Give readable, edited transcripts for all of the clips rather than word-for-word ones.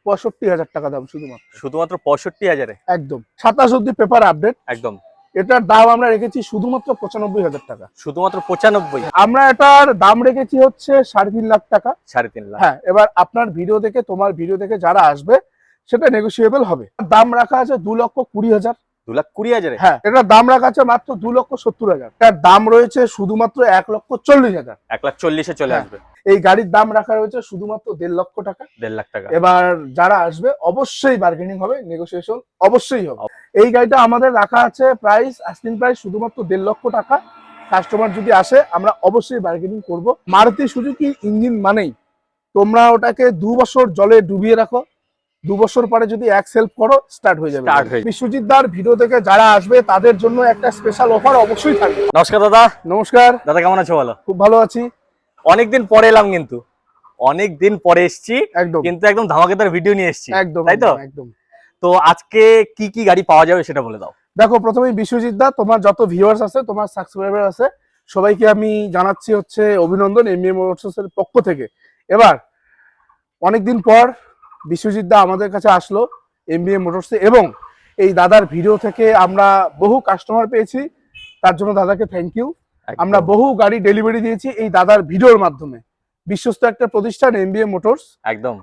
65,000 টাকা দাম শুধুমাত্র 65,000 একদম 27 অব্দি পেপার আপডেট একদম। এটার দাম আমরা রেখেছি শুধুমাত্র 95,000 টাকা। শুধুমাত্র 95? আমরা এটার দাম রেখেছি হচ্ছে 3.5 লাখ টাকা। 3.5 লাখ। হ্যাঁ, এবার আপনার ভিডিও দেখে তোমার ভিডিও দেখে যারা আসবে সেটা নেগোশিয়েবল হবে। দাম রাখা আছে 2,20,000। 2,20,000? হ্যাঁ, এটার দাম রাখা আছে মাত্র 2,70,000। এটার দাম রয়েছে শুধুমাত্র 1,40,000। 1,40,000 এ চলে আসবে। এই গাড়ির দাম রাখা রয়েছে শুধুমাত্র 1.5 লক্ষ টাকা। 1.5 লাখ টাকা। এবার যারা আসবে অবশ্যই বার্গেনিং হবে, নেগোসিয়েশন অবশ্যই হবে। এই গাড়িটা আমাদের রাখা আছে প্রাইস, আস্কিং প্রাইস শুধুমাত্র 1.5 লক্ষ টাকা। কাস্টমার যদি আসে আমরা অবশ্যই বার্গেনিং করব। মারুতি সুজুকি ইঞ্জিন মানেই তোমরা ওটাকে 2 বছর জলে ডুবিয়ে রাখো, 2 বছর পরে যদি এক সেলফ করো স্টার্ট হয়ে যাবে। বিশ্বজিৎ দার ভিডিও থেকে যারা আসবে তাদের জন্য একটা স্পেশাল অফার অবশ্যই থাকবে। নমস্কার দাদা। নমস্কার দাদা, কেমন আছো? বলো। খুব ভালো আছি। অনেকদিন পরে এলাম, কিন্তু অনেকদিন পরে এসেছি, একদম, কিন্তু একদম ধামাকেদার ভিডিও নিয়ে এসেছি। একদম, তাই তো? একদম। তো আজকে কি কি গাড়ি পাওয়া যাবে সেটা বলে দাও। দেখো, প্রথমেই বিশ্বজিৎ দা, তোমার যত ভিউয়ার্স আছে, তোমার সাবস্ক্রাইবার আছে, সবাইকে আমি জানাচ্ছি হচ্ছে অভিনন্দন এমবিএ মোটরস এর পক্ষ থেকে। এবার অনেকদিন পর বিশ্বজিৎ দা আমাদের কাছে আসলো এমবিএ মোটরস এ, এবং এই দাদার ভিডিও থেকে আমরা বহু কাস্টমার পেয়েছি, তার জন্য দাদাকে থ্যাংক ইউ। আমরা বহু গাড়ি ডেলিভারি দিয়েছি এই দাদার ভিডিওর মাধ্যমে। বিশ্বস্ত একটা প্রতিষ্ঠান এমবিএ মোটরস, একদম,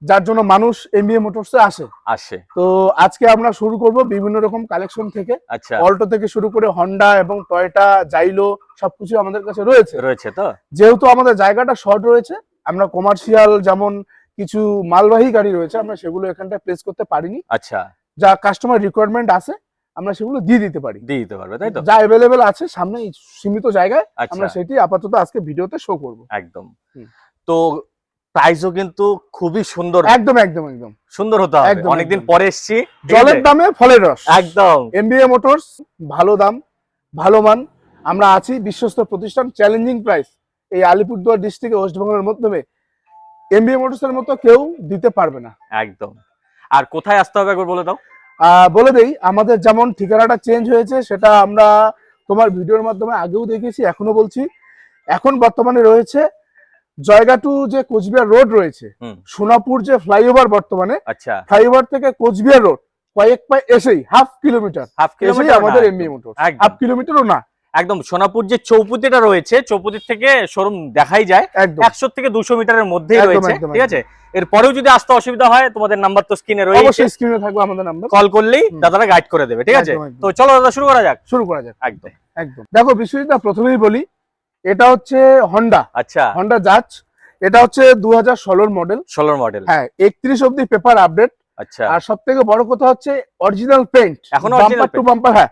যার জন্য মানুষ এমবিএ মোটরস এ আসে। তো আজকে আমরা শুরু করব বিভিন্ন রকম কালেকশন থেকে। আচ্ছা, অল্টো থেকে শুরু করে হন্ডা এবং টয়োটা, জাইলো সবকিছু আমাদের কাছে রয়েছে। তো যেহেতু আমাদের জায়গাটা শর্ট রয়েছে, আমরা কমার্শিয়াল যেমন কিছু মালবাহী গাড়ি রয়েছে আমরা সেগুলো এখানটায় প্লেস করতে পারিনি। আচ্ছা, যা কাস্টমার রিকোয়ারমেন্ট আছে আমরা সেগুলো দিয়ে দিতে পারবে, তাই তো? যা অ্যাভেলেবেল আছে সামনে সীমিত জায়গায় আমরা সেটি আপাতত আজকে ভিডিওতে শো করব। একদম। তো প্রাইসও কিন্তু খুবই সুন্দর। একদম একদম একদম সুন্দর হতে হবে। অনেকদিন পরে এসেছি, জলের দামে ফলের রস। একদম। এমবিএ মোটরস, ভালো দাম, ভালো মান। আমরা আছি বিশ্বস্ত প্রতিষ্ঠান, চ্যালেঞ্জিং প্রাইস। এই আলিপুরদুয়ার ডিস্ট্রিক্টে ওয়েস্ট বেঙ্গলের মধ্যে এমবিএ মোটরস এর মতো কেউ দিতে পারবে না। একদম। আর কোথায় আসতে হবে একবার বলে দাও। বলে দেই, আমাদের যেমন ঠিকানাটা চেঞ্জ হয়েছে সেটা আমরা তোমার ভিডিওর মাধ্যমে আগেও দেখেছি, এখনো বলছি। এখন বর্তমানে রয়েছে জয়গাটু যে কোচবিহার রোড রয়েছে, সোনাপুর যে ফ্লাইওভার বর্তমানে, আচ্ছা, ফ্লাইওভার থেকে কোচবিহার রোড কয়েক পায়ে এসেই হাফ কিলোমিটার আমাদের এমবিএ মোটরস। হাফ কিলোমিটারও না, একদম। সোনাপুর যে চৌপতিটা রয়েছে, চৌপতি থেকে শোরুম দেখাই যায়, 100 থেকে 200 মিটারের মধ্যেই রয়েছে। ঠিক আছে, এরপরেও যদি আসতে অসুবিধা হয় তোমাদের নাম্বার তো স্ক্রিনে রয়েছে, অবশ্যই স্ক্রিনে থাকবে আমাদের নাম্বার, কল করলেই দাদারা গাইড করে দেবে। ঠিক আছে, তো চলো দাদা শুরু করা যাক। একদম একদম। দেখো বিশ্বজিৎ, প্রথমেই বলি এটা হচ্ছে হন্ডা। আচ্ছা, হন্ডা জাজ। এটা হচ্ছে 2016 মডেল। 16 মডেল, হ্যাঁ। 31 অবধি পেপার আপডেট। আচ্ছা, আর সবথেকে বড় কথা হচ্ছে অরিজিনাল পেইন্ট, এখন বাম্পার টু বাম্পার। হ্যাঁ,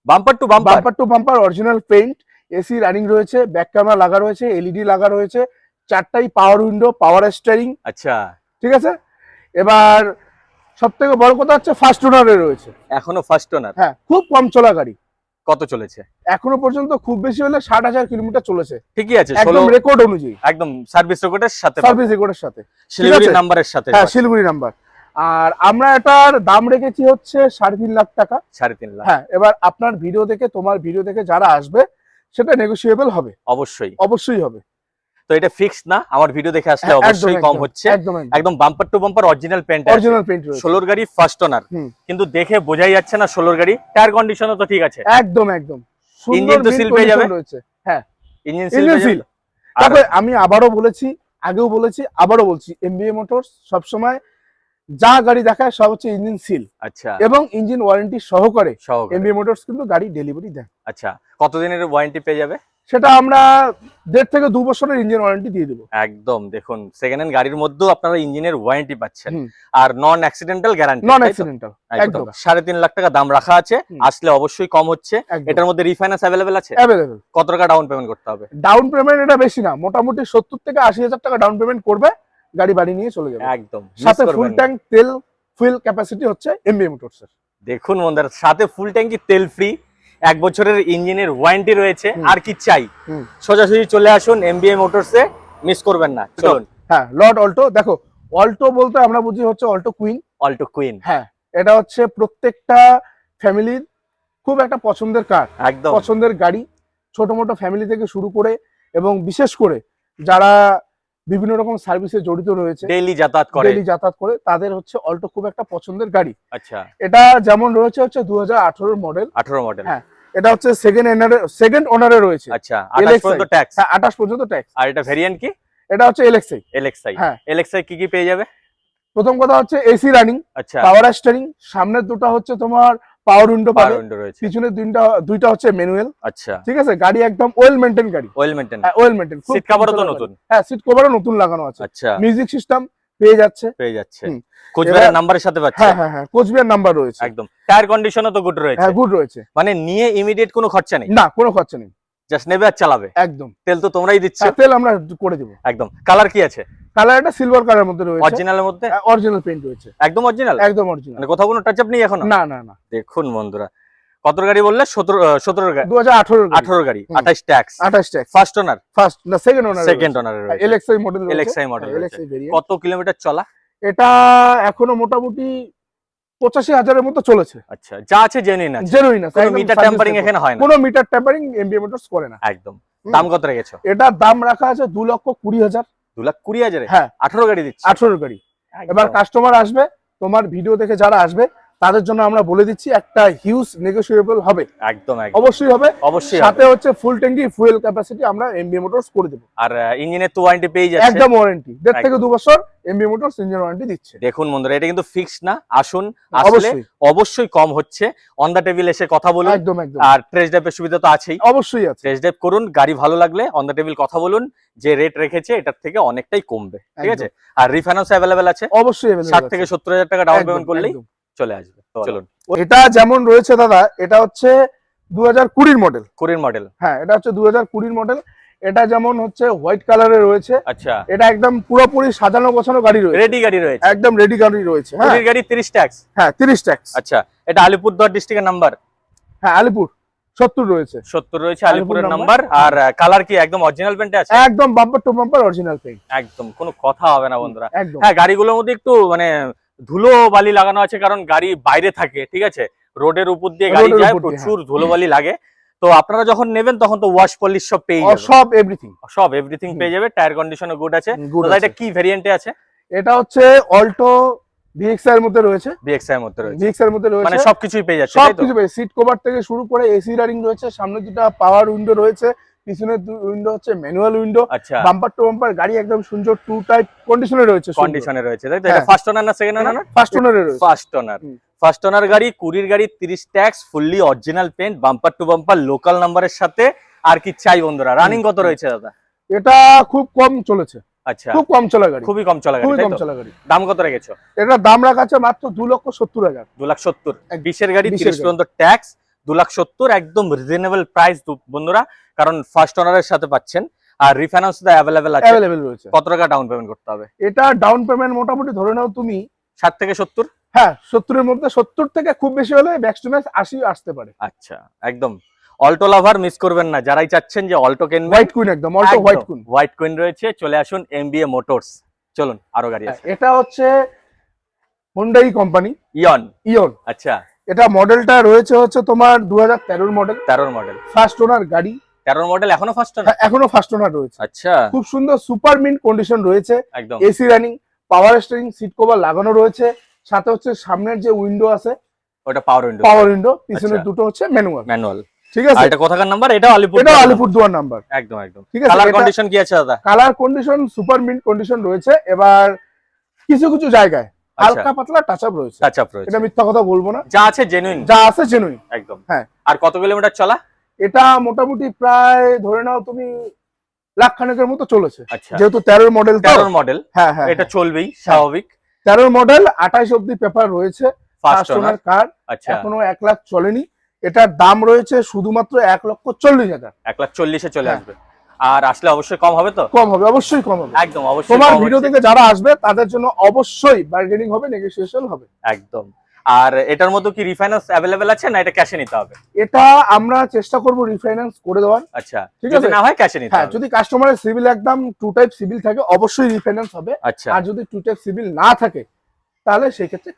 bumper to bumper original paint. AC running রয়েছে, ব্যাক ক্যামেরা লাগা রয়েছে, এলইডি লাগা রয়েছে, 4টাই পাওয়ার উইন্ডো, পাওয়ার স্টিয়ারিং। আচ্ছা, ঠিক আছে। এবার সবথেকে বড় কথা হচ্ছে ফার্স্ট ওনারে রয়েছে, এখনো ফার্স্ট ওনার। হ্যাঁ, খুব কম চলা গাড়ি। কত চলেছে এখনো পর্যন্ত? খুব বেশি হলে 60,000 কিলোমিটার চলেছে। ঠিকই আছে, একদম রেকর্ড অনুযায়ী, একদম সার্ভিস রেকর্ডের সাথে, শিলিগুড়ি নাম্বারের সাথে। হ্যাঁ, শিলিগুড়ি নাম্বার। আর আমরা এটার দাম রেখেছি হচ্ছে 3.5 লাখ টাকা। 3.5 লাখ, হ্যাঁ। এবার আপনার ভিডিও দেখে, তোমার ভিডিও দেখে যারা আসবে সেটা নেগোশিয়েবল হবে, অবশ্যই হবে। তো এটা ফিক্সড না, আমার ভিডিও দেখে আসলে অবশ্যই কম হচ্ছে। একদম bumper to bumper original paint, 16 গাড়ি ফার্স্ট ওনার, কিন্তু দেখে বোঝাই যাচ্ছে না 16 গাড়ি। টায়ার কন্ডিশনও তো ঠিক আছে, একদম একদম। ইঞ্জিন তো সিল পেয়ে যাবে। হ্যাঁ, ইঞ্জিন সিল। তবে আমি আবারও বলেছি, আগেও বলেছি, আবারও বলছি, এমবিএ মোটরস সবসময় যা গাড়ি দেখায় সব হচ্ছে ইঞ্জিন সিল। আচ্ছা, এবং ইঞ্জিন ওয়ারেন্টি সহকারে এমবিএ মোটরস কিন্তু গাড়ি ডেলিভারি দেয়। আচ্ছা, কতদিনের ওয়ারেন্টি পেয়ে যাবে? সেটা আমরা 1.5 থেকে 2 বছরের ইঞ্জিন ওয়ারেন্টি দিয়ে দেবো। একদম। দেখুন, সেকেন্ড হ্যান্ড গাড়ির মধ্যেও আপনারা ইঞ্জিনের ওয়ারেন্টি পাচ্ছেন, আর নন অ্যাক্সিডেন্টাল গ্যারান্টি। একদম। 3.5 লাখ টাকা দাম রাখা আছে, আসলে অবশ্যই কম হচ্ছে। এটার মধ্যে রিফাইন্যান্স অ্যাভেলেবেল আছে? কত টাকা ডাউন পেমেন্ট করতে হবে? ডাউন পেমেন্ট এটা বেশি না, মোটামুটি 70 থেকে 80,000 টাকা ডাউন পেমেন্ট করবে, গাড়ি বাড়ি নিয়ে চলে যাবে। একদম। সাথে ফুল ট্যাঙ্ক তেল, ফুয়েল ক্যাপাসিটি হচ্ছে এমবিএ মোটরস এর। দেখুন বন্ধুরা, সাথে ফুল ট্যাঙ্কি তেল ফ্রি, 1 বছরের ইঞ্জিনের ওয়ারেন্টি রয়েছে। আর কি চাই? সোজাসুজি চলে আসুন এমবিএ মোটরস এ, মিস করবেন না। চলুন। হ্যাঁ, লর্ড অল্টো। দেখো, অল্টো বলতে আমরা বুঝি হচ্ছে অল্টো কুইন। হ্যাঁ, এটা হচ্ছে প্রত্যেকটা ফ্যামিলির খুব একটা পছন্দের কার, একদম পছন্দের গাড়ি। ছোট মোটো ফ্যামিলি থেকে শুরু করে, এবং বিশেষ করে যারা বিভিন্ন রকম সার্ভিসে জড়িত রয়েছে, ডেইলি যাতায়াত করে, তাদের হচ্ছে অল্টো খুব একটা পছন্দের গাড়ি। আচ্ছা, এটা যেমন রয়েছে হচ্ছে 2018 মডেল। 18 মডেল। হ্যাঁ, এটা হচ্ছে সেকেন্ড ওনারে রয়েছে। আচ্ছা, 28 পর্যন্ত ট্যাক্স। হ্যাঁ, 28 পর্যন্ত ট্যাক্স। আর এটা ভেরিয়েন্ট কি? এটা হচ্ছে LXi। হ্যাঁ, LXi কি পেয়ে যাবে? প্রথম কথা হচ্ছে এসি রানিং, আচ্ছা, পাওয়ার স্টিয়ারিং, সামনের দুটো হচ্ছে তোমার পাওয়ার উইন্ডো পাবে, রয়েছে, পিছনের দুইটা হচ্ছে ম্যানুয়াল। আচ্ছা, ঠিক আছে, গাড়ি একদম ওয়েল মেইনটেইন গাড়ি। হ্যাঁ, সিট কভারও তো নতুন। হ্যাঁ, সিট কভারও নতুন লাগানো আছে। আচ্ছা, মিউজিক সিস্টেম পেয়ে যাচ্ছে। কোচবিহারের নাম্বারের সাথে পাচ্ছে। হ্যাঁ, কোচবিহার নাম্বার রয়েছে। একদম। টায়ার কন্ডিশনও তো গুড রয়েছে। হ্যাঁ, গুড রয়েছে, মানে নিয়ে ইমিডিয়েট কোনো খরচা নেই। না, কোনো খরচা নেই, জাস্ট নেবে আর চালাবে। একদম। তেল তো তোমরাই দিচ্ছ। তেল আমরা করে দেব। একদম। কালার কি আছে? কালার এটা সিলভার কালারের মধ্যে রয়েছে। অরিজিনালের মধ্যে? অরিজিনাল পেইন্ট রয়েছে। একদম অরিজিনাল? একদম অরিজিনাল। মানে কোথাও কোনো টাচ আপ নেই এখনো? না। দেখুন বন্ধুরা, কত গাড়ি বললে? 17 গাড়ি। 2018 গাড়ি, 28 ট্যাক্স। ফার্স্ট ওনার, সেকেন্ড ওনার রয়েছে। LXi মডেল, রয়েছে। কত কিলোমিটার চলা? এটা এখনো মোটামুটি 85,000-এর মতো চলেছে। আচ্ছা, যা আছে জেনুইন আছে। কোনো মিটার ট্যাম্পারিং এখানে হয় না? কোনো মিটার ট্যাম্পারিং এমবি মোটরস করে না। একদম। দাম কত রেখেছো? এটা দাম রাখা আছে 2,20,000। 2,20,000? হ্যাঁ, 18 গাড়ি দিচ্ছি। 18 গাড়ি। এবার কাস্টমার আসবে, তোমার ভিডিও দেখে যারা আসবে তাদের জন্য আমরা বলে দিচ্ছি একটা হিউজ নেগোশিয়েবল হবে। একদম, অবশ্যই হবে। অবশ্যই। সাথে হচ্ছে ফুল ট্যাঙ্কি ফুয়েল ক্যাপাসিটি আমরা এমবি মোটরস করে দেব। আর ইঞ্জিনের তো ওয়ারেন্টি পেয়ে যাচ্ছে। একদম ওয়ারেন্টি, 1.5 থেকে 2 বছর এমবি মোটরস ইঞ্জিন ওয়ারেন্টি দিচ্ছে। দেখুন বন্ধুরা, এটা কিন্তু ফিক্স না। আসুন, আসলে অবশ্যই কম হচ্ছে। অন দা টেবিল এসে কথা বলুন। একদম। আর টেস্ট ড্রাইভের সুবিধা তো আছেই। অবশ্যই আছে। টেস্ট ড্রাইভ করুন, গাড়ি ভালো লাগলে অন দা টেবিল কথা বলুন। যে রেট রেখেছে এটার থেকে অনেকটাই কমবে। ঠিক আছে? আর রিফাইন্যান্স अवेलेबल আছে। অবশ্যই अवेलेबल। 60 থেকে 70,000 টাকা ডাউন পেমেন্ট করলেই চলে আসবে। চলুন। এটা যেমন রয়েছে দাদা, এটা হচ্ছে 2020 মডেল। 20 মডেল। হ্যাঁ, এটা হচ্ছে 2020 মডেল। এটা যেমন হচ্ছে হোয়াইট কালারে রয়েছে। আচ্ছা, এটা একদম পুরোপুরি সাজানো গোছানো গাড়ি রয়েছে। রেডি গাড়ি রয়েছে। একদম রেডি গাড়ি রয়েছে। হ্যাঁ, গাড়ি 30 ট্যাক্স। হ্যাঁ, 30 ট্যাক্স। আচ্ছা, এটা আলিপুরদুয়ার ডিস্ট্রিক্টের নাম্বার? হ্যাঁ, আলিপুর 70 রয়েছে। 70 রয়েছে আলিপুরের নাম্বার। আর কালার কি একদম অরিজিনাল পেইন্টে আছে? একদম bumper to bumper original paint. একদম, কোনো কথা হবে না বন্ধুরা। একদম। হ্যাঁ, গাড়িগুলোর মধ্যে একটু মানে ধুলো বালি লাগানো আছে, কারণ গাড়ি বাইরে থাকে। ঠিক আছে, রোডের উপর দিয়ে গাড়ি যায়, প্রচুর ধুলো বালি লাগে। তো আপনারা যখন নেবেন তখন তো ওয়াশ পলিশ সব পেয়ে যাবেন। সব এভরিথিং পেয়ে যাবে। টায়ার কন্ডিশনও গুড আছে। তো এটা কি ভেরিয়েন্টে আছে? এটা হচ্ছে অল্টো VXi এর মধ্যে রয়েছে। VXi এর মধ্যে রয়েছে। মানে সবকিছুই পেয়ে যাচ্ছে, তাই তো? সবকিছু পেয়ে, সিট কভার থেকে শুরু করে এসি রানিং রয়েছে, সামনে দুটো পাওয়ার উইন্ডো রয়েছে, পিছনের উইন্ডো হচ্ছে ম্যানুয়াল উইন্ডো। আচ্ছা, বাম্পার টু বাম্পার গাড়ি একদম সুন্দর টু টাইপ কন্ডিশনে রয়েছে। তাই তো? এটা ফার্স্ট ওনার না সেকেন্ড ওনার? ফার্স্ট ওনারে রয়েছে। ফার্স্ট ওনার গাড়ি, 20 গাড়ি, 30 tax, fully original paint, bumper to bumper, local নাম্বারের সাথে। আর কি চাই বন্ধুরা? রানিং কত রয়েছে দাদা? এটা খুব কম চলেছে। আচ্ছা, খুব কম চলা গাড়ি। খুবই কম চলা গাড়ি। দাম কত রেখেছো? এটা দাম রাখা আছে মাত্র 2,70,000। 2,70,000। 20 এর গাড়ি, 30 পর্যন্ত ট্যাক্স, 2,70,000 একদম রিজনেবল প্রাইস বন্ধুরা, কারণ ফার্স্ট ওনারের সাথে পাচ্ছেন। আর রিফাইন্যান্স তো अवेलेबल রয়েছে। কত টাকা ডাউন পেমেন্ট করতে হবে? এটা ডাউন পেমেন্ট মোটামুটি ধরে নাও তুমি 60 থেকে 70। হ্যাঁ, 70 এর মধ্যে, 70 থেকে খুব বেশি হলে ব্যাক টু ব্যাক 80 আসতে পারে। আচ্ছা, একদম। অল্টো লাভার মিস করবেন না, যারাই চাচ্ছেন যে অল্টো কিনবেন। হোয়াইট কুইন, একদম অল্টো হোয়াইট কুইন রয়েছে। চলে আসুন MBA মোটরস। চলুন, আরো গাড়ি আছে। এটা হচ্ছে হোন্ডাই কোম্পানি, ইয়ন। আচ্ছা, এটা মডেলটা রয়েছে হচ্ছে তোমার 2013 মডেল। 13 মডেল। ফার্স্ট ওনার গাড়ি। 13 মডেল, এখনো ফার্স্ট ওনার? এখনো ফার্স্ট ওনার রয়েছে। আচ্ছা, খুব সুন্দর সুপার মিন্ট কন্ডিশন রয়েছে। একদম। AC running, power steering, seat cover লাগানো রয়েছে। সাথে হচ্ছে সামনের যে উইন্ডো আছে ওটা পাওয়ার উইন্ডো। পিছনের দুটো হচ্ছে ম্যানুয়াল। ঠিক আছে। আর এটা কোথাকার নাম্বার? এটা আলিপুরদুয়ার নাম্বার। একদম। ঠিক আছে। কালার কন্ডিশন কি আছে দাদা? Colour condition super mint condition রয়েছে। এবার কিছু কিছু জায়গায় হালকা পাতলা টাচ আপ রয়েছে। এটা মিথ্যা কথা বলবো না, যা আছে জেনুইন। একদম। হ্যাঁ। আর কত কিলোমিটার চলা? এটা মোটামুটি প্রায় ধরে নাও তুমি লাখ খানেকের মতো চলেছে। আচ্ছা, যেহেতু 13 মডেল। হ্যাঁ, এটা চলবেই স্বাভাবিক। 13 মডেল, 28 অবধি পেপার রয়েছে। ফার্স্ট ওনার কার। আচ্ছা, এখনো 1 লাখ চলেনি। এটার দাম রয়েছে শুধুমাত্র 1,40,000। 1,40,000 চলে আসবে। আর আসলে অবশ্যই কম হবে তো? কম হবে, অবশ্যই কম হবে। একদম, অবশ্যই। তোমার ভিডিও থেকে যারা আসবে তাদের জন্য অবশ্যই বার্গেনিং হবে, নেগোসিয়েশন হবে। একদম। আর এটার মধ্যে কি রিফাইন্যান্স अवेलेबल আছে না এটা ক্যাশে নিতে হবে? এটা আমরা চেষ্টা করব রিফাইন্যান্স করে দেওয়ার। আচ্ছা, যদি না হয় ক্যাশে নিতে হবে। হ্যাঁ, যদি কাস্টমারের সিভিল একদম টু টাইপ সিভিল থাকে অবশ্যই রিফাইন্যান্স হবে। আচ্ছা, আর যদি টু টাইপ সিভিল না থাকে তাহলে সেই ক্ষেত্রে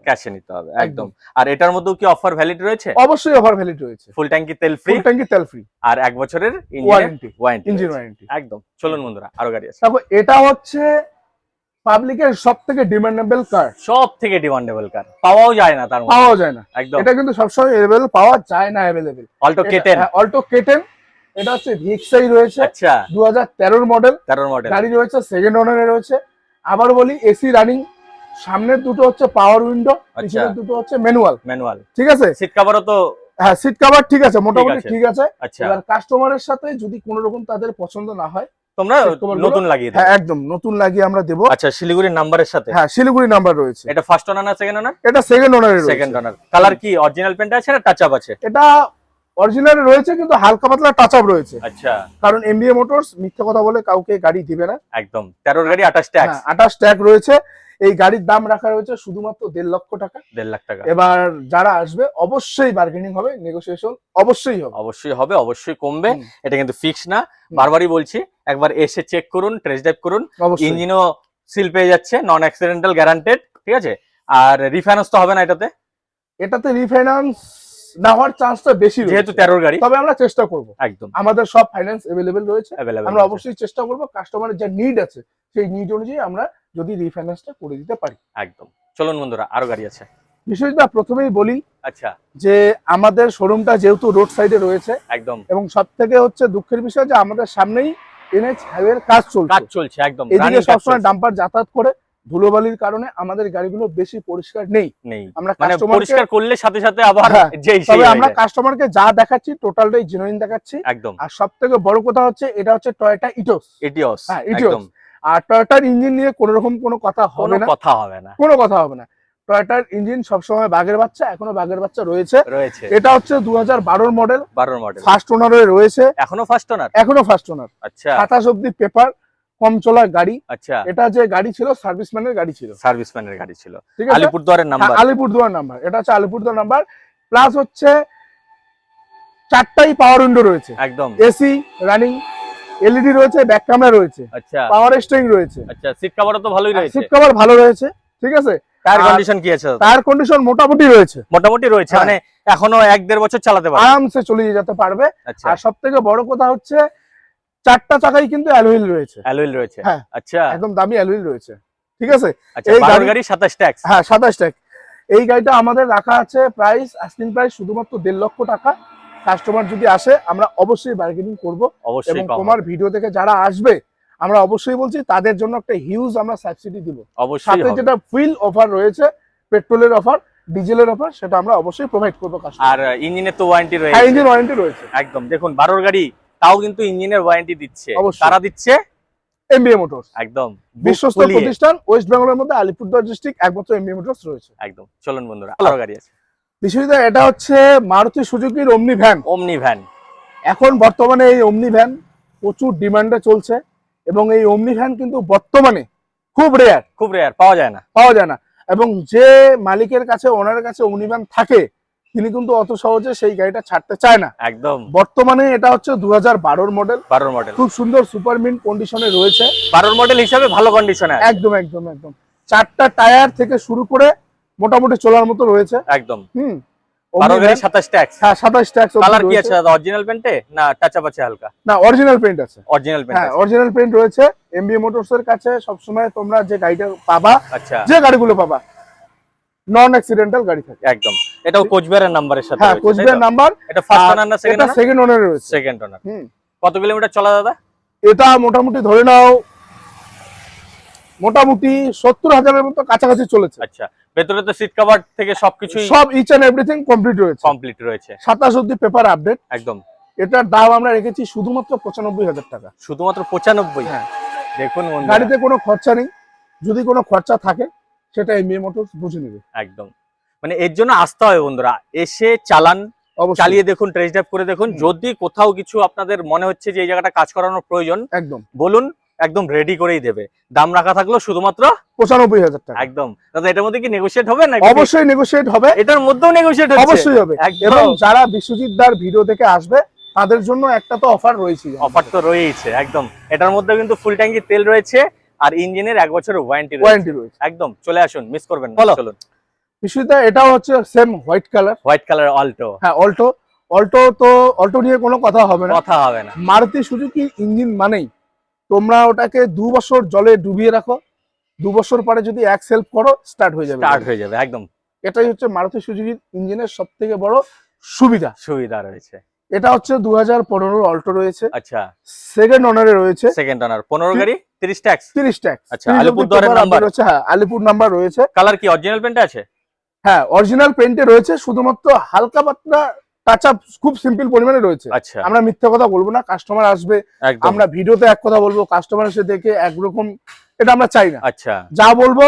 ক্যাশে নিতে হবে একদম। আর এটার মধ্যেও কি অফার ভ্যালিড রয়েছে? অবশ্যই অফার ভ্যালিড রয়েছে। ফুল ট্যাঙ্কি তেল ফ্রি, ফুল ট্যাঙ্কি তেল ফ্রি, আর 1 বছরের ওয়ারেন্টি, ইঞ্জিন ওয়ারেন্টি একদম। চলুন বন্ধুরা আরো গাড়ি আছে। তারপর এটা হচ্ছে পাবলিকের সবথেকে ডিমান্ডেবল কার, সবথেকে ডিমান্ডেবল কার, পাওয়াও যায় না, তার মধ্যে পাওয়া যায় না একদম। এটা কিন্তু সবসময় अवेलेबल পাওয়া যায় না, available Alto K10। Alto K10 এটা হচ্ছে ভিএক্সআই রয়েছে। আচ্ছা 2013 মডেল, 13 মডেল গাড়ি রয়েছে, সেকেন্ড ওনারে রয়েছে। আবার বলি এসি রানিং, সামনের দুটো হচ্ছে পাওয়ার উইন্ডো, পিছনের দুটো হচ্ছে ম্যানুয়াল। ঠিক আছে, সিট কভারও তো, হ্যাঁ সিট কভার ঠিক আছে, মোটামুটি ঠিক আছে। আচ্ছা এবার কাস্টমারের সাথে যদি কোনো রকম তাদের পছন্দ না হয়, তোমরা নতুন লাগিয়ে দাও। হ্যাঁ একদম নতুন লাগিয়ে আমরা দেব। আচ্ছা শিলিগুড়ির নাম্বারের সাথে? হ্যাঁ শিলিগুড়ি নাম্বার রয়েছে। এটা ফার্স্ট ওনার না সেকেন্ড ওনার? এটা সেকেন্ড ওনারে রয়েছে। সেকেন্ড ওনার। কালার কি অরিজিনাল পেইন্ট আছে না টাচ আপ আছে? এটা অরিজিনাল রয়েছে কিন্তু হালকা পাতলা টাচ আপ রয়েছে। আচ্ছা, কারণ এমবিএ মোটরস মিথ্যা কথা বলে কাউকে গাড়ি দিবে না। একদম 13 গাড়ি 28 ট্যাক্স। 28 ট্যাগ রয়েছে। এই গাড়ির দাম রাখা রয়েছে শুধুমাত্র 1.5 লক্ষ টাকা। 1.5 লাখ টাকা। এবার যারা আসবে অবশ্যই বার্গেনিং হবে, নেগোসিয়েশন অবশ্যই হবে। অবশ্যই হবে, অবশ্যই কমবে, এটা কিন্তু ফিক্স না। বারবারই বলছি, একবার এসে চেক করুন, টেস্ট ড্রাইভ করুন। ইঞ্জিনও সিল পেয়ে যাচ্ছে, নন অ্যাক্সিডেন্টাল গ্যারান্টেড, ঠিক আছে। আর রিফাইন্যান্স তো হবে না এটাতে? এটাতে রিফাইন্যান্স না হওয়ার চান্সটা বেশি, যেহেতু 13 গাড়ি। তবে আমরা চেষ্টা করব, একদম আমাদের সব ফাইন্যান্স अवेलेबल রয়েছে। Available আমরা রয়েছে। অবশ্যই চেষ্টা করব কাস্টমারের যে নিড আছে সেই নিড অনুযায়ী আমরা যদি রিফাইন্যান্সটা করে দিতে পারি। একদম। চলুন বন্ধুরা আরো গাড়ি আছে। বিশেষত প্রথমেই বলি, আচ্ছা, যে আমাদের শোরুমটা যেহেতু রোড সাইডে রয়েছে একদম, এবং সবথেকে হচ্ছে দুঃখের বিষয় যে আমাদের সামনেই এনএইচ হাইওয়ের কাজ চলছে একদম। এদিকে সবসময় ডাম্পার যাতায়াত করে, ধুলোবালির কারণে আমাদের গাড়িগুলো বেশি পরিষ্কার নেই। আমরা পরিষ্কার করলে সাথে সাথে আবার তবে আমরা কাস্টমারকে যা দেখাচ্ছি টোটালটাই জেনুইন দেখাচ্ছি একদম। আর সবথেকে বড় কথা হচ্ছে এটা হচ্ছে টয়োটা ইটিওস। হ্যাঁ ইটিওস। আর টয়োটার ইঞ্জিন নিয়ে কোনো রকম কোনো কথা হবে না, কোনো কথা হবে না। টয়োটার ইঞ্জিন সবসময় বাঘের বাচ্চা, এখনো বাঘের বাচ্চা রয়েছে। এটা হচ্ছে 2012 মডেল, ফার্স্ট ওনারে রয়েছে। এখনো ফার্স্ট ওনার। আচ্ছা 27 অবধি পেপার, কম চলা গাড়ি। আচ্ছা এটা যে গাড়ি ছিল সার্ভিসম্যানের গাড়ি ছিল, ঠিক আছে, আলিপুরদুয়ারের নাম্বার। এটা হচ্ছে আলিপুরদুয়ার নাম্বার। প্লাস হচ্ছে 4টাই পাওয়ার উইন্ডো রয়েছে, একদম এসি রানিং, এলইডি রয়েছে, ব্যাক ক্যামেরা রয়েছে, আচ্ছা পাওয়ার স্টিয়ারিং রয়েছে। আচ্ছা সিট কভারও তো ভালোই রয়েছে, সিট কভার ভালো রয়েছে, ঠিক আছে। টায়ার কন্ডিশন কি আছে? টায়ার কন্ডিশন মোটামুটি রয়েছে, মানে এখনো 1-1.5 বছর চালাতে পারবে, আরামসে চলে যেতে পারবে। আর সবথেকে বড় কথা হচ্ছে 4টা চাকাই কিন্তু অ্যালুইল রয়েছে। হ্যাঁ আচ্ছা, একদম দামি অ্যালুইল রয়েছে, ঠিক আছে। এই গাড়ি 27 ট্যাক্স। হ্যাঁ 27 ট্যাক্স। এই গাড়িটা আমাদের রাখা আছে প্রাইস, আস্কিং প্রাইস শুধুমাত্র 1.5 লক্ষ টাকা। কাস্টমার যদি আসে আমরা অবশ্যই বার্গেনিং করব, এবং তোমার ভিডিও দেখে যারা আসবে আমরা অবশ্যই বলছি তাদের জন্য একটা হিউজ আমরা সাবসিডি দিব। সাথে যেটা ফুল অফার রয়েছে, পেট্রোলের অফার, ডিজেলের অফার, সেটা আমরা অবশ্যই প্রোভাইড করব কাস্টমার। আর ইঞ্জিনের তো ওয়ারেন্টি রয়েছে? হ্যাঁ ইঞ্জিন ওয়ারেন্টি রয়েছে, একদম। দেখুন 12 গাড়ি তাও কিন্তু ইঞ্জিনের ওয়ারেন্টি দিচ্ছে, তারা দিচ্ছে এমবিএ মোটরস, একদম বিশ্বস্ত প্রতিষ্ঠান। ওয়েস্ট বেঙ্গলের মধ্যে আলিপুরদুয়ার ডিস্ট্রিক্ট, একমাত্র এমবিএ মোটরস রয়েছে, একদম। চলুন বন্ধুরা আরো গাড়ি আছে। বিষয়টা এটা হচ্ছে মারুতি সুজুকির ওমনি ভ্যান। এখন বর্তমানে এই ওমনি ভ্যান প্রচুর ডিমান্ডে চলছে, এবং এই ওমনি ভ্যান কিন্তু বর্তমানে খুব রেয়ার, পাওয়া যায় না। এবং যে মালিকের কাছে, ওনারের কাছে ওমনি ভ্যান থাকে, তিনি কিন্তু অত সহজে সেই গাড়িটা ছাড়তে চায় না, একদম। বর্তমানে এটা হচ্ছে 2012 মডেল, খুব সুন্দর সুপার মিন্ট কন্ডিশনে রয়েছে। 12 মডেল হিসাবে ভালো কন্ডিশনে, একদম। 4টা টায়ার থেকে শুরু করে মোটামুটি চলার মতো রয়েছে, একদম। 12 গাড়ি 27 ট্যাক্স। হ্যাঁ 27 ট্যাক্স। কালার কি আছে? অরিজিনাল পেইন্টে না টাচ আপ আছে হালকা? না অরিজিনাল পেইন্ট আছে, হ্যাঁ অরিজিনাল পেইন্ট রয়েছে। এমবিএ মোটরস এর কাছে সবসময় তোমরা যে গাড়িটা পাবা, আচ্ছা যে গাড়িগুলো পাবা নন অ্যাক্সিডেন্টাল গাড়ি থাকে, একদম। এটাও কোচবিহারের নাম্বারের সাথে, হ্যাঁ কোচবিহার নাম্বার। এটা ফার্স্ট ওনার না সেকেন্ড ওনার? এটা সেকেন্ড ওনার রয়েছে, সেকেন্ড ওনার। কত কিলোমিটার চলা দাদা? এটা মোটামুটি ধরে নাও মোটামুটি 70,000 এর মতো কাছাকাছি চলেছে। আচ্ছা ভেতরে তো সিট কভার থেকে সবকিছু, সব ইচ এন্ড এভরিথিং কমপ্লিট রয়েছে। 27 অবধি পেপার আপডেট, একদম। এটার দাম আমরা রেখেছি শুধুমাত্র 95,000 টাকা, শুধুমাত্র 95। হ্যাঁ দেখুন গাড়িতে কোনো খরচা নেই, যদি কোনো খরচা থাকে সেটা এমবিএ মোটরস বুঝে নেবে, একদম। মানে এর জন্য আসতে হবে বন্ধুরা, এসে চালান, চালিয়ে দেখুন, টেস্ট ড্রাইভ করে দেখুন। যদি কোথাও কিছু আপনাদের মনে হচ্ছে যে এই জায়গাটা কাজ করানোর প্রয়োজন, একদম বলুন, একদম রেডি করেই দেবে। দাম রাখা থাকলো শুধুমাত্র 95,000 টাকা, একদম। দাদা এটার মধ্যে কি নেগোশিয়েট হবে না? অবশ্যই নেগোশিয়েট হবে, এটার মধ্যেও নেগোশিয়েট অবশ্যই হবে। এবং যারা বিশ্বজিৎ দার ভিডিও দেখে আসবে তাদের জন্য একটা তো অফার রয়েছে, অফার তো রয়েছে, একদম। এটার মধ্যে কিন্তু ফুল ট্যাঙ্কি তেল রয়েছে, আর ইঞ্জিনের 1 বছরের ওয়ারেন্টি রয়েছে। একদম চলে আসুন, মিস করবেন না। চলুন বিশুদা, এটাও হচ্ছে সেম হোয়াইট কালার অল্টো। হ্যাঁ, অল্টো নিয়ে কোনো কথা হবে না। মারুতি সুজুকি ইঞ্জিন মানেই তোমরা ওটাকে 2 বছর জলে ডুবিয়ে রাখো, 2 বছর পরে যদি এক সেলফ করো স্টার্ট হয়ে যাবে একদম। এটাই হচ্ছে মারুতি সুজুকির ইঞ্জিনের সবথেকে বড় সুবিধা রয়েছে। এটা হচ্ছে 2015 অল্টো রয়েছে। আচ্ছা, সেকেন্ড অনারে রয়েছে। 15 গাড়ি 30 ট্যাক্স। আচ্ছা, আলিপুরদুয়ারের নাম্বার রয়েছে। হ্যাঁ, আলিপুর নাম্বার রয়েছে। কালার কি অরিজিনাল পেন্টে আছে? হ্যাঁ, অরিজিনাল পেন্টে রয়েছে, শুধুমাত্র হালকা পাতলা টাচ আপ খুব সিম্পল পরিমাণে রয়েছে। আচ্ছা, আমরা মিথ্যা কথা বলবো না, কাস্টমার আসবে আমরা ভিডিওতে এক কথা বলবো, কাস্টমার এসে দেখে একরকম, এটা আমরা চাই না। আচ্ছা, যা বলবো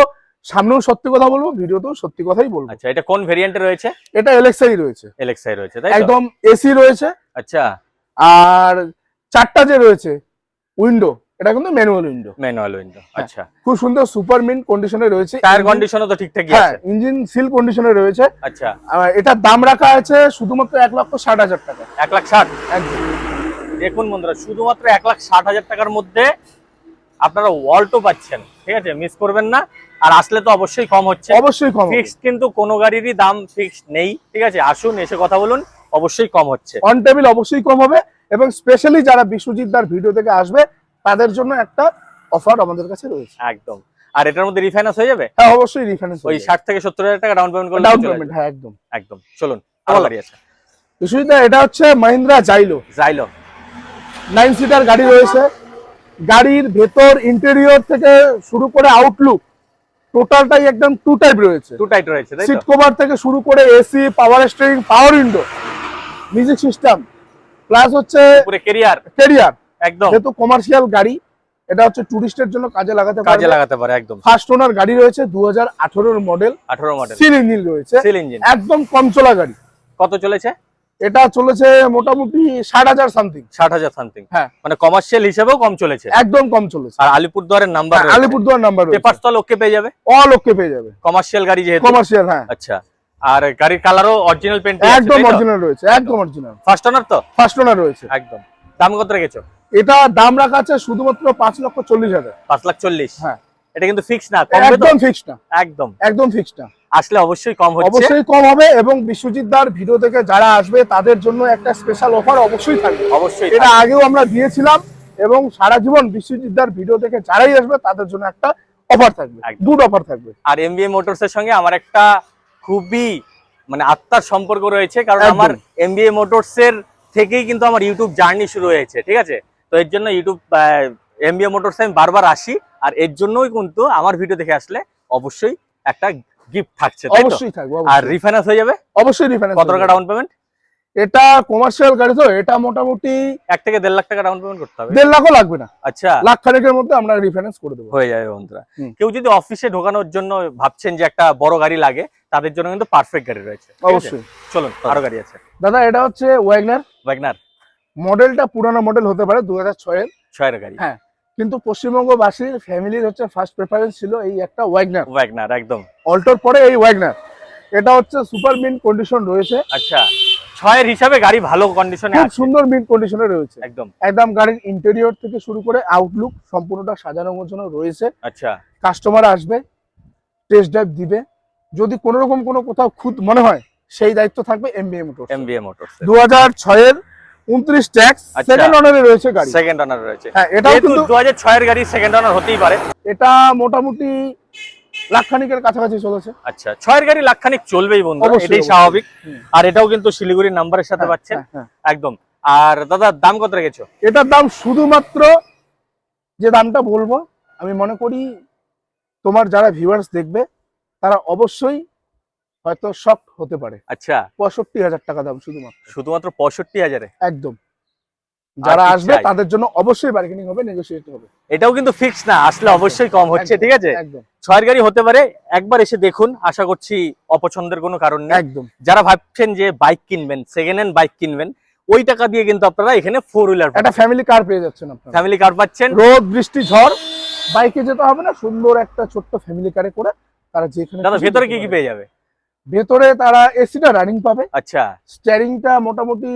সামনেও সত্যি কথা বলবো, ভিডিওতেও সত্যি কথাই বলবো। আচ্ছা, এটা কোন ভেরিয়েন্টে রয়েছে? এটা এলএক্সআই রয়েছে। তাই তো? একদম এসি রয়েছে। আচ্ছা, আর 4টা যে রয়েছে উইন্ডো, এটা কিন্তু ম্যানুয়াল উইন্ডো। আচ্ছা, খুব সুন্দর সুপার মিন্ট কন্ডিশনে রয়েছে। টায়ার কন্ডিশনও তো ঠিকঠাকই আছে। ইঞ্জিন সিল কন্ডিশনে রয়েছে। আচ্ছা, এটার দাম রাখা আছে শুধুমাত্র 1,60,000 টাকা। 1,60,000। একদম। দেখুন বন্ধুরা, শুধুমাত্র 1,60,000 টাকার মধ্যে আপনারা অল্টো পাচ্ছেন, ঠিক আছে? মিস করবেন না। আর আসলে তো অবশ্যই কম হচ্ছে, ফিক্সড কিন্তু কোনো গাড়িরই দাম ফিক্সড নেই, ঠিক আছে? আসুন, এসে কথা বলুন, অবশ্যই কম হচ্ছে। অন টেবিল অবশ্যই কম হবে, এবং স্পেশালি যারা বিশ্বজিৎ দার ভিডিও থেকে আসবে তাদের জন্য একটা অফার আমাদের কাছে রয়েছে। একদম। আর এটার মধ্যে রিফাইন্যান্স হয়ে যাবে? হ্যাঁ, অবশ্যই রিফাইন্যান্স। ওই 60 থেকে 70,000 টাকা ডাউন পেমেন্ট করলে হ্যাঁ, একদম। চলুন, আরো গাড়ি আছে। বিশ্বজিৎ দা, এটা হচ্ছে মাহিন্দ্রা জাইলো 9 সিটার গাড়ি রয়েছে। গাড়ির ভেতর ইন্টেরিয়র থেকে শুরু করে আউটলুক টোটালটাই একদম টু টাইপ রয়েছে। তাই তো? সিট কভার থেকে শুরু করে এসি, পাওয়ার স্টিয়ারিং, পাওয়ার উইন্ডো, মিউজিক সিস্টেম, প্লাস হচ্ছে পুরো ক্যারিয়ার একদম। যেহেতু কমার্শিয়াল গাড়ি, এটা হচ্ছে টুরিস্টের জন্য কাজে লাগাতে পারে। একদম। ফার্স্ট ওনার গাড়ি রয়েছে, 2018 মডেল। সিল ইঞ্জিন রয়েছে, একদম কম চলা গাড়ি। কত চলেছে? এটা চলেছে মোটামুটি 60,000 সামথিং। হ্যাঁ, মানে কমার্শিয়াল হিসেবেও কম চলেছে, একদম কম চলেছে। আর আলিপুরদুয়ারের নাম্বার, আলিপুরদুয়ার নাম্বার, পেপারস তো ওকে পেয়ে যাবে, অল ওকে পেয়ে যাবে। কমার্শিয়াল গাড়ি যেহেতু। কমার্শিয়াল, হ্যাঁ। আচ্ছা, আর গাড়ির কালারও অরিজিনাল পেইন্ট আছে? একদম অরিজিনাল রয়েছে, একদম অরিজিনাল। ফার্স্ট ওনার তো? ফার্স্ট ওনার রয়েছে, একদম। দাম কত রেখেছো? এটা দাম রাখা আছে শুধুমাত্র 5,40,000। 5,40,000? হ্যাঁ। এটা কিন্তু ফিক্স না, একদম ফিক্স না। একদম ফিক্স না। আসলে অবশ্যই কম হচ্ছে, অবশ্যই কম হবে। এবং বিশ্বজিৎ দার ভিডিও থেকে যারা আসবে তাদের জন্য একটা স্পেশাল অফার অবশ্যই থাকবে। এটা আগেও আমরা দিয়েছিলাম, এবং সারা জীবন বিশ্বজিৎ দার ভিডিও থেকে যারাই আসবে তাদের জন্য একটা অফার থাকবে, গুড অফার থাকবে। আর এমবিএ মোটরস এর সঙ্গে আমার একটা খুবই মানে আত্মার সম্পর্ক রয়েছে, কারণ আমার এমবিএ মোটরস এর থেকেই কিন্তু আমার ইউটিউব জার্নি শুরু হয়েছে, ঠিক আছে? তো এর জন্য ইউটিউব এমবিএ মোটরস আমি বারবার আসি, আর এর জন্যই কিন্তু আমার ভিডিও দেখে আসলে অবশ্যই একটা গিফট থাকছে। অবশ্যই থাকবে। আর রিফাইন্যান্স হয়ে যাবে? অবশ্যই রিফাইন্যান্স। কত টাকা ডাউন পেমেন্ট? এটা কমার্শিয়াল গাড়ি তো, এটা মোটামুটি 1 থেকে 1.5 লাখ টাকা ডাউন পেমেন্ট করতে হবে। 1.5 লাখও লাগবে না। আচ্ছা, লাখ খানেকের মধ্যে আমরা রিফাইন্যান্স করে দেবো, হয়ে যাবে বন্ধুরা। কেউ যদি অফিসে ঢোকানোর জন্য ভাবছেন যে একটা বড় গাড়ি লাগে, তাদের জন্য কিন্তু পারফেক্ট গাড়ি রয়েছে। অবশ্যই। চলুন, আরো গাড়ি আছে। দাদা, এটা হচ্ছে ওয়াগনার। মডেলটা পুরানো মডেল হতে পারে, 2006 এর গাড়ি। হ্যাঁ, কিন্তু পশ্চিমবঙ্গবাসীর ফ্যামিলির হচ্ছে ফার্স্ট প্রেফারেন্স ছিল এই একটা ওয়াগনার। একদম। অল্টোর পরে এই ওয়াগনার। এটা হচ্ছে সুপার মিন্ট কন্ডিশন রয়েছে। আচ্ছা, 6 এর হিসাবে গাড়ি ভালো কন্ডিশনে আছে, খুব সুন্দর মিন্ট কন্ডিশনে রয়েছে। একদম গাড়ির ইন্টেরিয়র থেকে শুরু করে আউটলুক সম্পূর্ণটা সাজানো গোছানো রয়েছে। আচ্ছা, কাস্টমার আসবে, টেস্ট ড্রাইভ দিবে, যদি কোনো রকম কোনো কোথাও খুদ মনে হয় সেই দায়িত্ব থাকবে এমবিএ মোটরস। 2006 এর 29 ট্যাক্স, সেকেন্ড অনারে রয়েছে গাড়ি। হ্যাঁ, এটাও কিন্তু 2006 এর গাড়ি, সেকেন্ড অনার হতেই পারে। এটা মোটামুটি লাখ খানিকের কাছাকাছি চলেছে। আচ্ছা, 6 এর গাড়ি লাখ খানিক চলবেই বন্ধু, এটাই স্বাভাবিক। আর এটাও কিন্তু শিলিগুড়ির নাম্বারের সাথে পাচ্ছেন। একদম। আর দাদা, দাম কত রেখেছো? এটার দাম শুধুমাত্র যে দামটা বলবো, আমি মনে করি তোমার যারা ভিউয়ার্স দেখবে তারা অবশ্যই হয়তো শক হতে পারে। আচ্ছা, 65,000 টাকা দাম, শুধুমাত্র 65,000 এ। একদম। যারা আসবে তাদের জন্য অবশ্যই বার্গেনিং হবে, নেগোশিয়েট হবে। এটাও কিন্তু ফিক্স না, আসলে অবশ্যই কম হচ্ছে, ঠিক আছে? একদম। 6 এর গাড়ি হতে পারে, একবার এসে দেখুন, আশা করছি অপছন্দের কোনো কারণ নেই। একদম। যারা ভাবছেন যে বাইক কিনবেন, সেকেন্ড হ্যান্ড বাইক কিনবেন, ওই টাকা দিয়ে কিন্তু আপনারা এখানে 4 হুইলার, একটা ফ্যামিলি কার পেয়ে যাচ্ছেন। আপনারা ফ্যামিলি কার পাচ্ছেন, রোদ বৃষ্টি ঝড় বাইকে যেতে হবে না, সুন্দর একটা ছোট্ট ফ্যামিলি কারে করে তারা যেখানে। দাদা, ভেতরে কি কি পেয়ে যাবে? ভেতরে তারা এসিটা রানিং পাবে। আচ্ছা, স্টিয়ারিংটা মোটামুটি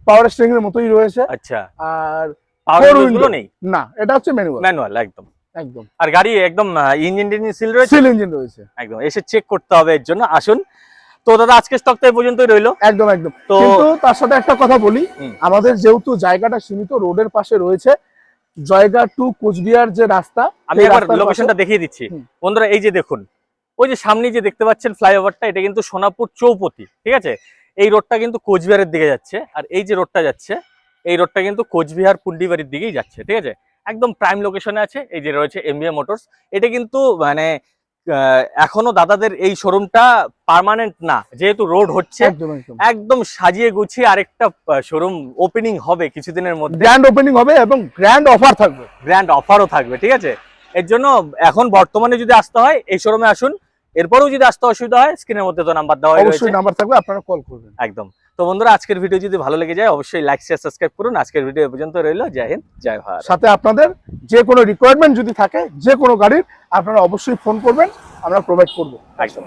পাওয়ার স্টিয়ারিং এর মতোই রয়েছে। আচ্ছা, আর পাওয়ার উইন্ডো নেই? না, এটা হচ্ছে ম্যানুয়াল। একদম। একদম। আর গাড়ি একদম ইঞ্জিন সিল রয়েছে, সিল ইঞ্জিন রয়েছে, একদম এসে চেক করতে হবে, এর জন্য আসুন। তো দাদা আজকে স্টক তো এই পর্যন্তই রইলো। একদম একদম। তো কিন্তু তার সাথে একটা কথা বলি, আমাদের যেহেতু জায়গাটা সীমিত, রোডের পাশে রয়েছে, জয়গা টু কোচবিহার যে রাস্তা, আমি একবার লোকেশনটা দেখিয়ে দিচ্ছি বন্ধুরা। এই যে দেখুন, ওই যে সামনে যে দেখতে পাচ্ছেন ফ্লাইওভারটা, এটা কিন্তু সোনাপুর চৌপতি, ঠিক আছে? এই রোডটা কিন্তু কোচবিহারের দিকে যাচ্ছে, আর এই যে রোডটা যাচ্ছে, এই রোডটা কিন্তু কোচবিহার পুন্ডিবাড়ির দিকেই যাচ্ছে, ঠিক আছে? একদম প্রাইম লোকেশনে আছে। এই যে রয়েছে এমবিএ মোটরস, এটা কিন্তু মানে এখনো দাদাদের এই শোরুমটা পার্মানেন্ট না, যেহেতু রোড হচ্ছে, একদম সাজিয়ে গুছিয়ে আরেকটা শোরুম ওপেনিং হবে কিছুদিনের মধ্যে, গ্র্যান্ড ওপেনিং হবে এবং গ্র্যান্ড অফার থাকবে, গ্র্যান্ড অফারও থাকবে, ঠিক আছে? এর জন্য এখন বর্তমানে যদি আসতে হয় এই শোরুমে আসুন, এরপরেও যদি আসতে অসুবিধা হয় স্ক্রিনের মধ্যে তো নাম্বার দেওয়া হয়েছে, অবশ্যই নাম্বার থাকবে, আপনারা কল করবেন। একদম। তো বন্ধুরা আজকের ভিডিও যদি ভালো লেগে যায় অবশ্যই লাইক শেয়ার সাবস্ক্রাইব করুন। আজকের ভিডিও পর্যন্ত রইলো। জয় হিন্দ, জয় ভারত। সাথে আপনাদের যে কোনো রিকোয়ারমেন্ট যদি থাকে, যে কোনো গাড়ির, আপনারা অবশ্যই ফোন করবেন, আমরা প্রোভাইড করবো। একদম।